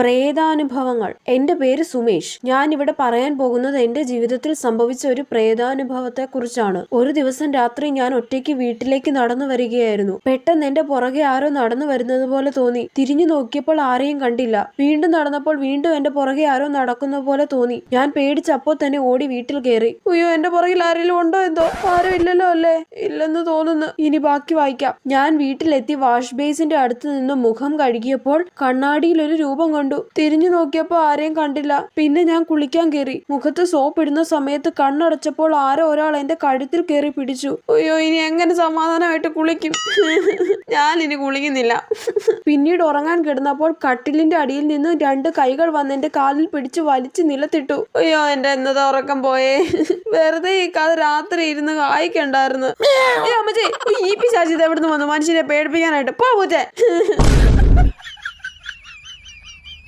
പ്രേതാനുഭവങ്ങൾ. എന്റെ പേര് സുമേഷ്. ഞാൻ ഇവിടെ പറയാൻ പോകുന്നത് എന്റെ ജീവിതത്തിൽ സംഭവിച്ച ഒരു പ്രേതാനുഭവത്തെ കുറിച്ചാണ്. ഒരു ദിവസം രാത്രി ഞാൻ ഒറ്റയ്ക്ക് വീട്ടിലേക്ക് നടന്നു വരികയായിരുന്നു. പെട്ടെന്ന് എന്റെ പുറകെ ആരോ നടന്നു വരുന്നത് പോലെ തോന്നി. തിരിഞ്ഞു നോക്കിയപ്പോൾ ആരെയും കണ്ടില്ല. വീണ്ടും നടന്നപ്പോൾ വീണ്ടും എന്റെ പുറകെ ആരോ നടക്കുന്ന പോലെ തോന്നി. ഞാൻ പേടിച്ചപ്പോൾ തന്നെ ഓടി വീട്ടിൽ കയറി. അയ്യോ, എന്റെ പുറകിൽ ആരെങ്കിലും ഉണ്ടോ എന്തോ? ആരും ഇല്ലല്ലോ അല്ലേ? ഇല്ലെന്ന് തോന്നുന്നു. ഇനി ബാക്കി വായിക്കാം. ഞാൻ വീട്ടിലെത്തി വാഷ് ബേസിന്റെ അടുത്ത് നിന്ന് മുഖം കഴുകിയപ്പോൾ കണ്ണാടിയിൽ ഒരു രൂപം കണ്ടു. തിരിഞ്ഞു നോക്കിയപ്പോൾ ആരെയും കണ്ടില്ല. പിന്നെ ഞാൻ കുളിക്കാൻ കയറി. മുഖത്ത് സോപ്പ് ഇടുന്ന സമയത്ത് കണ്ണടച്ചപ്പോൾ ആരോ ഒരാൾ എന്റെ കഴുത്തിൽ കയറി പിടിച്ചു. അയ്യോ, ഇനി എങ്ങനെ സമാധാനമായിട്ട് കുളിക്കും? ഞാൻ ഇനി കുളിക്കുന്നില്ല. പിന്നീട് ഉറങ്ങാൻ കിടന്നപ്പോൾ കട്ടിലിന്റെ അടിയിൽ നിന്ന് 2 കൈകൾ വന്ന് എന്റെ കാലിൽ പിടിച്ച് വലിച്ചു നിലത്തിട്ടു. അയ്യോ, എന്റെ എന്നതാ ഉറക്കം പോയേ. വെറുതെ ഈ കഥ രാത്രി ഇരുന്ന് വായിക്കണ്ടായിരുന്നു. അമ്മച്ചി, ഈ പിശാചി എവിടുന്ന് വന്നു മനുഷ്യനെ പേടിപ്പിക്കാനായിട്ട്? പോ പൂച്ചേ.